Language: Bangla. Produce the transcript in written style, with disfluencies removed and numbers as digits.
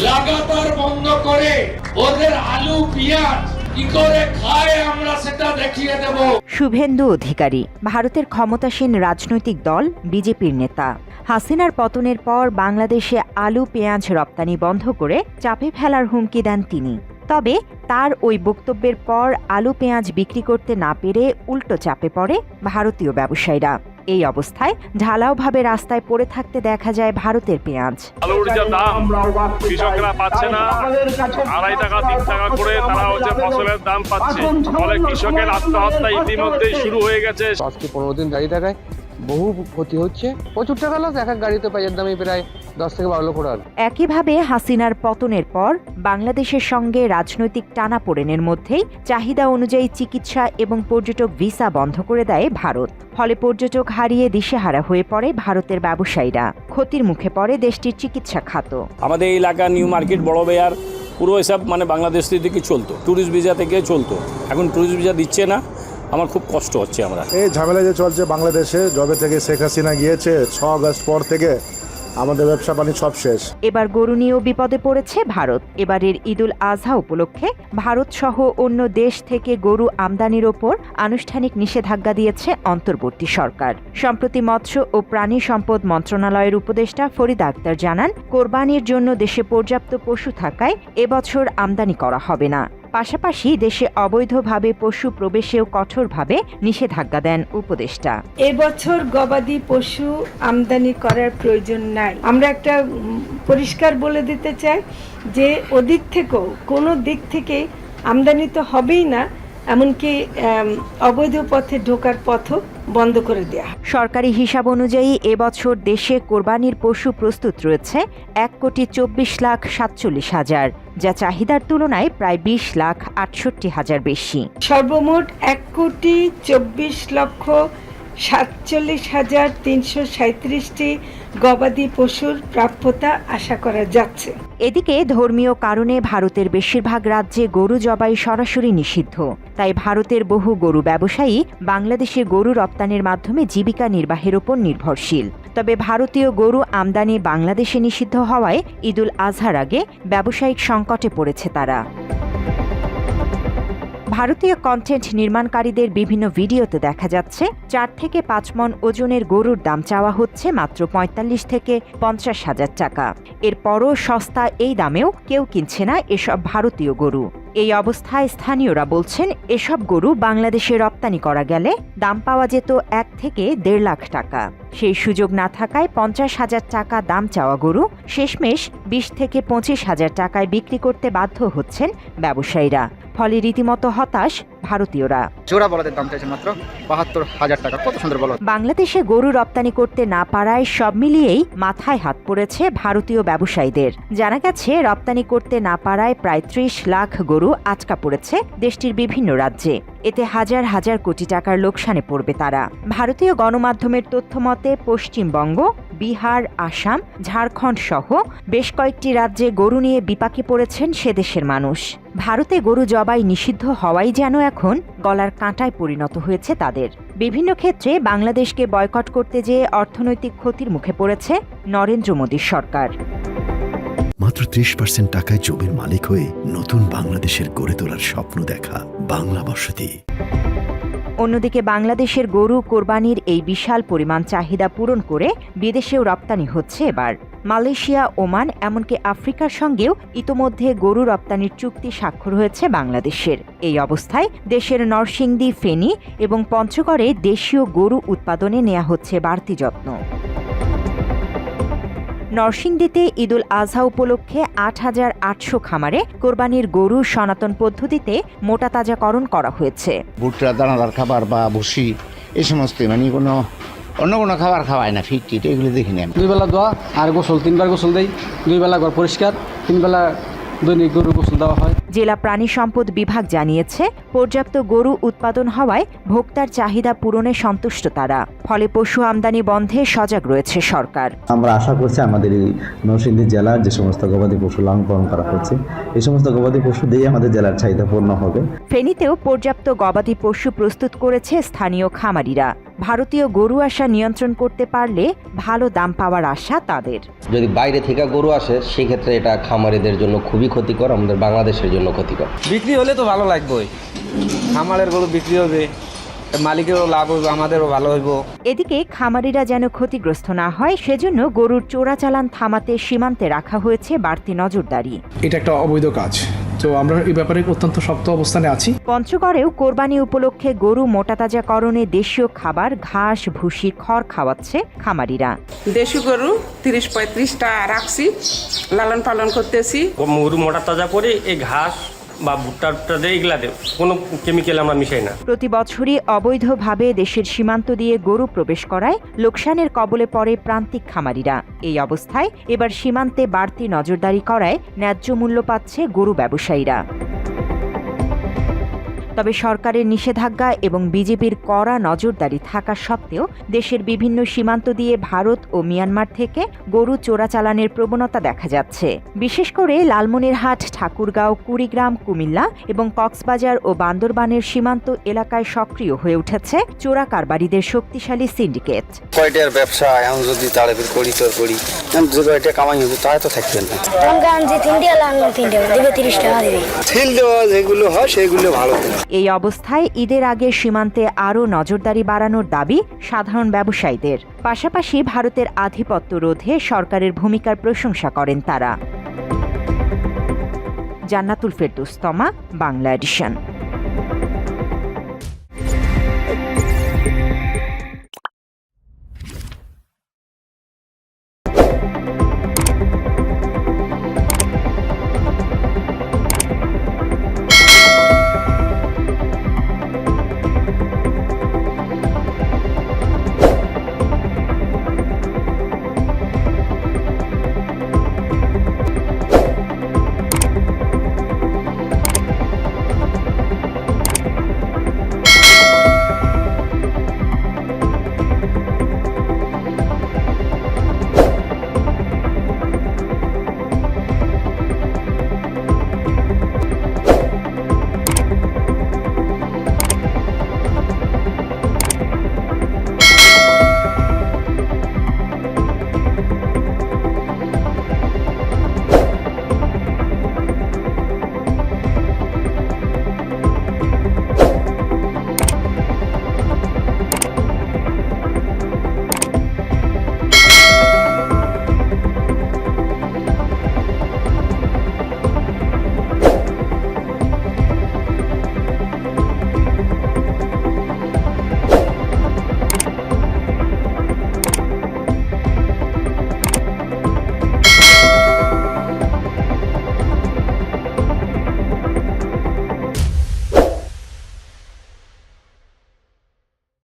লাগাতার বন্ধ করে ওদের আলু পেঁয়াজ কি করে খায় আমরা সেটা দেখিয়ে দেব। শুভেন্দু অধিকারী ভারতের ক্ষমতাসীন রাজনৈতিক দল বিজেপির নেতা। হাসিনার পতনের পর বাংলাদেশে আলু পেঁয়াজ রপ্তানি বন্ধ করে চাপে ফেলার হুমকি দেন তিনি। তবে তার ওই বক্তব্যের পর আলু পেঁয়াজ বিক্রি করতে না পেরে উল্টো চাপে পড়ে ভারতীয় ব্যবসায়ীরা। এই অবস্থায় ঢালাওভাবে রাস্তায় পড়ে থাকতে দেখা যায় ভারতের পেঁয়াজ। আলুর যা দাম কৃষকরা পাচ্ছে না, 2.5 টাকা 3 টাকা করে তারা ফসলের দাম পাচ্ছে, ফলে কৃষকের আত্মহত্যা ইতিমধ্যেই শুরু হয়ে গেছে। আজকে 15 দিন দাঁড়িয়ে থাকায় বহু ক্ষতি হচ্ছে, প্রচুর টাকা লস। এক এক গাড়িতে পাইয়ের দামে প্রায় 10 থেকে 12 লক্ষ টাকা। একইভাবে হাসিনার পতনের পর বাংলাদেশের সঙ্গে রাজনৈতিক টানাপোড়েনের মধ্যেই চাহিদা অনুযায়ী চিকিৎসা এবং পর্যটক ভিসা বন্ধ করে দেয় ভারত। ফলে পর্যটক হারিয়ে দিশেহারা হয়ে পড়ে ভারতের ব্যবসায়ীরা। ক্ষতির মুখে পড়ে দেশটির চিকিৎসা খাত। আমাদের এই এলাকা নিউ মার্কেট, বড় বাজার পুরো এসব বাংলাদেশ থেকে চলতো, ট্যুরিস্ট ভিসা থেকে চলতো। এখন ট্যুরিস্ট ভিসা দিচ্ছে না, আমার খুব কষ্ট হচ্ছে। আমরা এই ঝামেলা যে চলছে বাংলাদেশে, যবে থেকে শেখ হাসিনা গিয়েছে 6 আগস্ট পর থেকে আমাদের ব্যবসা বাণিজ্য সব শেষ। এবার গরু নিয়েও বিপদে পড়েছে ভারত। এবারের ঈদুল আজহা উপলক্ষে ভারত সহ অন্য দেশ থেকে গরু আমদানির ওপর আনুষ্ঠানিক নিষেধাজ্ঞা দিয়েছে অন্তর্বর্তী সরকার। সম্প্রতি মৎস্য ও প্রাণী সম্পদ মন্ত্রণালয়ের উপদেষ্টা ফরিদা আক্তার জানান, কোরবানির জন্য দেশে পর্যাপ্ত পশু থাকায় এবছর আমদানি করা হবে না। পাশাপাশি দেশে অবৈধভাবে পশু প্রবেশেও কঠোরভাবে নিষেধাজ্ঞা দেন উপদেষ্টা। এবছর গবাদি পশু আমদানি করার প্রয়োজন নাই। আমরা একটা পরিষ্কার বলে দিতে চাই যে ওদিক থেকেও কোনো দিক থেকে আমদানি তো হবেই না, এমনকি অবৈধ পথে ঢোকার পথও বন্ধ করে দেয়া। সরকারি হিসাব অনুযায়ী এবছর দেশে কোরবানির পশু প্রস্তুত রয়েছে 1,24,47,000, যা চাহিদার তুলনায় প্রায় 20,68,000 বেশি। সর্বমোট 1,24,47,337টি গবাদি পশুর প্রাপ্যতা আশা করা যাচ্ছে। এদিকে ধর্মীয় কারণে ভারতের বেশিরভাগ রাজ্যে গরু জবাই সরাসরি নিষিদ্ধ। তাই ভারতের বহু গরু ব্যবসায়ী বাংলাদেশে গরু রপ্তানির মাধ্যমে জীবিকা নির্বাহের উপর নির্ভরশীল। তবে ভারতীয় গরু আমদানি বাংলাদেশে নিষিদ্ধ হওয়ায় ঈদুল আজহার আগে ব্যবসায়িক সংকটে পড়েছে তারা। ভারতীয় কন্টেন্ট নির্মাণকারীদের বিভিন্ন ভিডিওতে দেখা যাচ্ছে 4 থেকে 5 মণ ওজনের গরুর দাম চাওয়া হচ্ছে মাত্র 45 থেকে 50,000 টাকা। এরপরও সস্তা এই দামেও কেউ কিনছে না এসব ভারতীয় গরু। এই অবস্থায় স্থানীয়রা বলছেন, এসব গরু বাংলাদেশে রপ্তানি করা গেলে দাম পাওয়া যেত 1 থেকে 1.5 লাখ টাকা। সেই সুযোগ না থাকায় 50,000 টাকা দাম চাওয়া গরু শেষমেশ 20 থেকে 25,000 টাকায় বিক্রি করতে বাধ্য হচ্ছেন ব্যবসায়ীরা। ফলে রীতিমতো হতাশ ভারতীয়রা। জোড়া বলদের দাম চাইছে মাত্র 72,000 টাকা। কত সুন্দর বলদ। বাংলাদেশে গরু রপ্তানি করতে না পারায় সব মিলিয়েই মাথায় হাত পড়েছে ভারতীয় ব্যবসায়ীদের। জানা গেছে, রপ্তানি করতে না পারায় প্রায় 30 লাখ গরু আটকা পড়েছে দেশটির বিভিন্ন রাজ্যে। এতে হাজার হাজার কোটি টাকার লোকসানে পড়বে তারা। ভারতীয় গণমাধ্যমের তথ্য মতে পশ্চিমবঙ্গ, বিহার, আসাম, ঝাড়খণ্ড সহ বেশ কয়েকটি রাজ্যে গরু নিয়ে বিপাকে পড়েছেন সেদেশের মানুষ। ভারতে গরু জবাই নিষিদ্ধ হওয়াই যেন এখন গলার কাঁটায় পরিণত হয়েছে তাদের। বিভিন্ন ক্ষেত্রে বাংলাদেশকে বয়কট করতে যেয়ে অর্থনৈতিক ক্ষতির মুখে পড়েছে নরেন্দ্র মোদীর সরকার। মাত্র 30% টাকায় জমির মালিক হয়ে নতুন বাংলাদেশের গড়ে তোলার স্বপ্ন দেখা বাংলা বসতি। অন্যদিকে বাংলাদেশের গরু কোরবানির এই বিশাল পরিমাণ চাহিদা পূরণ করে বিদেশেও রপ্তানি হচ্ছে এবার। মালয়েশিয়া, ওমান, এমনকি আফ্রিকার সঙ্গেও ইতোমধ্যে গরু রপ্তানির চুক্তি স্বাক্ষর হয়েছে বাংলাদেশের। এই অবস্থায় দেশের নরসিংদী, ফেনী এবং পঞ্চগড়ে দেশীয় গরু উৎপাদনে নেওয়া হচ্ছে বাড়তি যত্ন। নরসিংদীতে ঈদুল আজহা উপলক্ষে 8,800 খামারে কোরবানির গরু সনাতন পদ্ধতিতে মোটা তাজাকরণ করা হয়েছে। ভুট্টা, দানাদার খাবার বা ভুসি এই সমস্ত, মানে অন্য কোনো খাবার খাওয়ায় না, ফিট টিট এগুলো দেখিনি আমি। 2 বেলা দোয়া আর গোসল, 3 বার গোসল দেই, 2 বেলা ঘর পরিষ্কার, 3 বেলা দৈনিক গরু গোসল দেওয়া হয়। জেলা প্রাণী সম্পদ বিভাগ জানিয়েছে, পর্যাপ্ত গরু উৎপাদন হওয়ায় ভোক্তার চাহিদা পূরণে সন্তুষ্ট তারা। ফলে পশু আমদানি বন্ধে সজাগ রয়েছে সরকার। আমরা আশা করছি আমাদের এই নরসিংদী জেলার যে সমস্ত গবাদি পশু লালন পালন করা হচ্ছে, এই সমস্ত গবাদি পশু দিয়ে আমাদের জেলার চাহিদা পূর্ণ হবে। ফেনীতেও পর্যাপ্ত গবাদি পশু প্রস্তুত করেছে স্থানীয় খামারিরা। ভারতীয় গরু আসা নিয়ন্ত্রণ করতে পারলে ভালো দাম পাওয়ার আশা তাদের। যদি বাইরে থেকে গরু আসে সেক্ষেত্রে এটা খামারিদের জন্য খুবই ক্ষতিকর, আমাদের বাংলাদেশের জন্য ক্ষতিকর। বিক্রি হলে তো ভালো লাগবে, খামারের গরু বিক্রি হবে, মালিকেরও লাভ হইব, আমাদেরও ভালো হইব। এদিকে খামারিরা যেন ক্ষতিগ্রস্ত না হয় সেজন্য গরুর চোরাচালান থামাতে সীমান্তে রাখা হয়েছে বাড়তি নজরদারি। এটা একটা অবৈধ কাজ, তো আমরা এই ব্যাপারে অত্যন্ত শক্ত অবস্থানে আছি। পঞ্চগড়েও কোরবানি উপলক্ষে গরু মোটাতাজাকরণে দেশীয় খাবার ঘাস, ভুসি, খড় খাওয়াচ্ছে খামারিরা। দেশি গরু 30-35টা রাখছি, লালন পালন করতেছি। গরু মোটা তাজা করে এই ঘাস বা ভুট্টা দিয়ে এগুলা দেব, কোনো কেমিক্যাল আমরা মিশাই না। প্রতি বছরই অবৈধভাবে দেশের সীমান্ত দিয়ে গরু প্রবেশ করায় লোকসানের কবলে পড়ে প্রান্তিক খামারিরা। এই অবস্থায় এবার সীমান্তে বাড়তি নজরদারি করায় ন্যায্য মূল্য পাচ্ছে গরু ব্যবসায়ীরা। তবে সরকারের নিষেধাজ্ঞা এবং বিজেপির কড়া নজরদারি থাকা সত্ত্বেও দেশের বিভিন্ন সীমান্ত দিয়ে ভারত ও মিয়ানমার থেকে গরু চোরাচালানের প্রবণতা দেখা যাচ্ছে। বিশেষ করে লালমনিরহাট, ঠাকুরগাঁও, কুড়িগ্রাম, কুমিল্লা এবং কক্সবাজার ও বান্দরবানের সীমান্ত এলাকায় সক্রিয় হয়ে উঠেছে চোরা কারবারিদের শক্তিশালী সিন্ডিকেট। কয়টার ব্যবসা এখন যদি তাড়াতাড়ি করি তো করি, যে কয়টা কামাই হবে তাই তো থাকবেন না। যেগুলো হয় সেগুলো ভালো। এই অবস্থায় ঈদের আগে সীমান্তে আরও নজরদারি বাড়ানোর দাবি সাধারণ ব্যবসায়ীদের। পাশাপাশি ভারতের আধিপত্য রোধে সরকারের ভূমিকার প্রশংসা করেন তারা। জান্নাতুল ফেরদৌস তমা, বাংলা এডিশন।